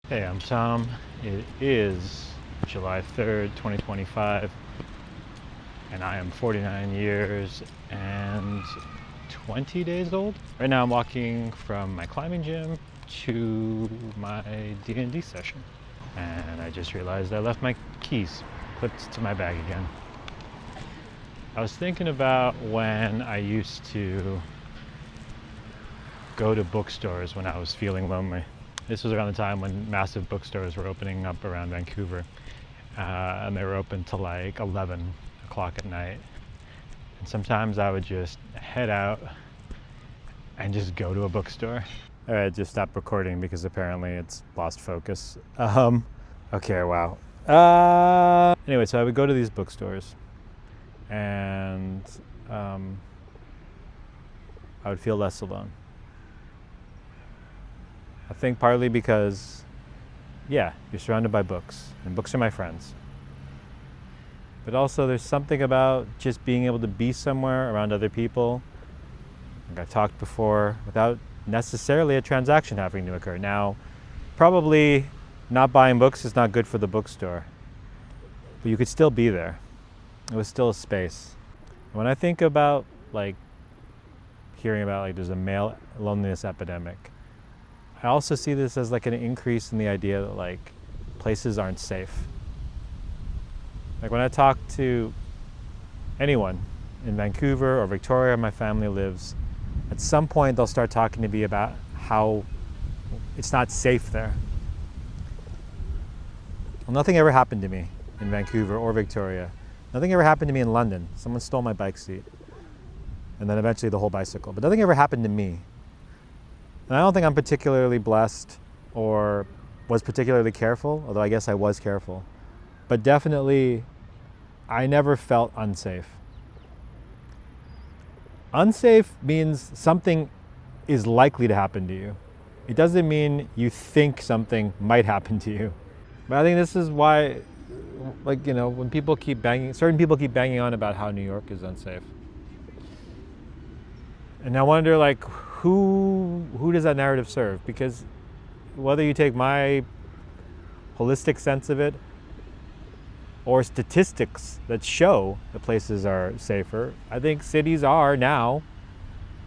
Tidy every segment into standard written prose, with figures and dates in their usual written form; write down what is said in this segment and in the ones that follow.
Hey, I'm Tom. It is July 3rd, 2025, and I am 49 years and 20 days old. Right now I'm walking from my climbing gym to my D&D session. And I just realized I left my keys clipped to my bag again. I was thinking about when I used to go to bookstores when I was feeling lonely. This was around the time when massive bookstores were opening up around Vancouver, and they were open till like 11 o'clock at night. And sometimes I would just head out and just go to a bookstore. All right, just stop recording because apparently it's lost focus. Okay, wow. Anyway, so I would go to these bookstores, and I would feel less alone. I think partly because, yeah, you're surrounded by books, and books are my friends. But also there's something about just being able to be somewhere around other people, like I've talked before, without necessarily a transaction having to occur. Now, probably not buying books is not good for the bookstore, but you could still be there. It was still a space. When I think about hearing about there's a male loneliness epidemic, I also see this as like an increase in the idea that places aren't safe. Like when I talk to anyone in Vancouver or Victoria where my family lives, at some point they'll start talking to me about how it's not safe there. Well, nothing ever happened to me in Vancouver or Victoria. Nothing ever happened to me in London. Someone stole my bike seat, and then eventually the whole bicycle. But nothing ever happened to me. And I don't think I'm particularly blessed or was particularly careful, although I guess I was careful. But definitely, I never felt unsafe. Unsafe means something is likely to happen to you. It doesn't mean you think something might happen to you. But I think this is why, when certain people keep banging on about how New York is unsafe. And I wonder, who does that narrative serve? Because whether you take my holistic sense of it or statistics that show that places are safer, I think cities are now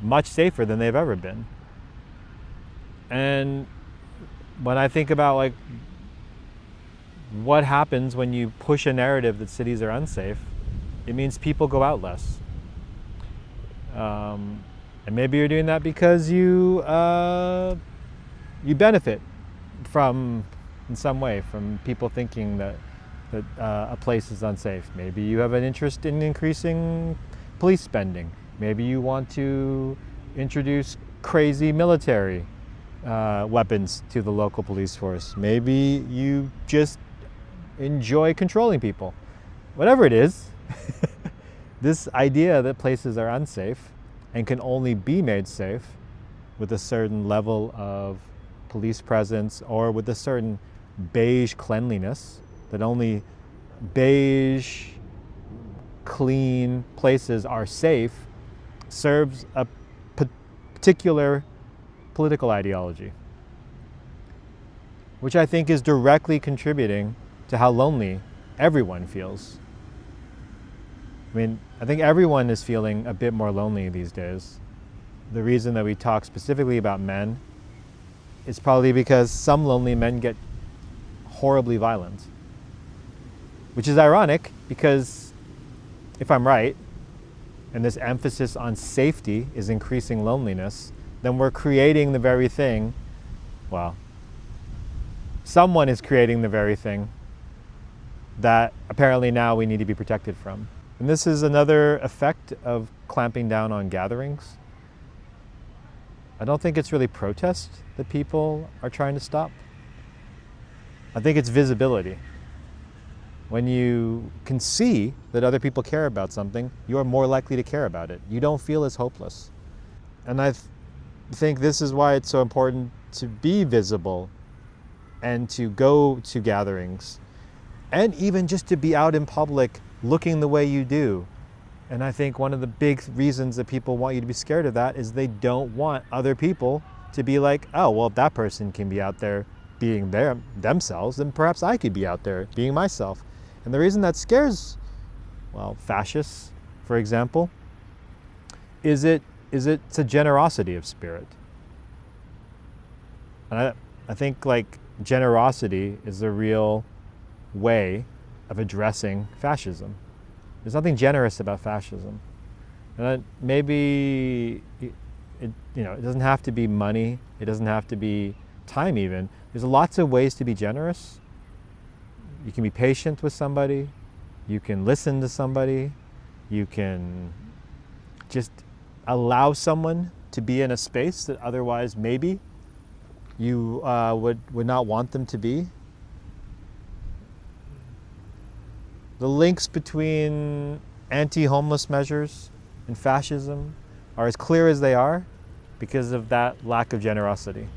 much safer than they've ever been. And when I think about what happens when you push a narrative that cities are unsafe, it means people go out less. And maybe you're doing that because you benefit from, in some way, from people thinking that a place is unsafe. Maybe you have an interest in increasing police spending. Maybe you want to introduce crazy military weapons to the local police force. Maybe you just enjoy controlling people. Whatever it is, this idea that places are unsafe and can only be made safe with a certain level of police presence or with a certain beige cleanliness, that only beige, clean places are safe, serves a particular political ideology, which I think is directly contributing to how lonely everyone feels. I think everyone is feeling a bit more lonely these days. The reason that we talk specifically about men is probably because some lonely men get horribly violent. Which is ironic because if I'm right, and this emphasis on safety is increasing loneliness, then we're creating the very thing, someone is creating the very thing that apparently now we need to be protected from. And this is another effect of clamping down on gatherings. I don't think it's really protest that people are trying to stop. I think it's visibility. When you can see that other people care about something, you are more likely to care about it. You don't feel as hopeless. And I think this is why it's so important to be visible and to go to gatherings and even just to be out in public looking the way you do. And I think one of the big reasons that people want you to be scared of that is they don't want other people to be like, oh, well, if that person can be out there, being themselves, then perhaps I could be out there being myself. And the reason that scares, well, fascists, for example, is it's a generosity of spirit. And I think like generosity is the real way of addressing fascism. There's nothing generous about fascism. And maybe it doesn't have to be money. It doesn't have to be time even. There's lots of ways to be generous. You can be patient with somebody. You can listen to somebody. You can just allow someone to be in a space that otherwise maybe you would not want them to be. The links between anti-homeless measures and fascism are as clear as they are because of that lack of generosity.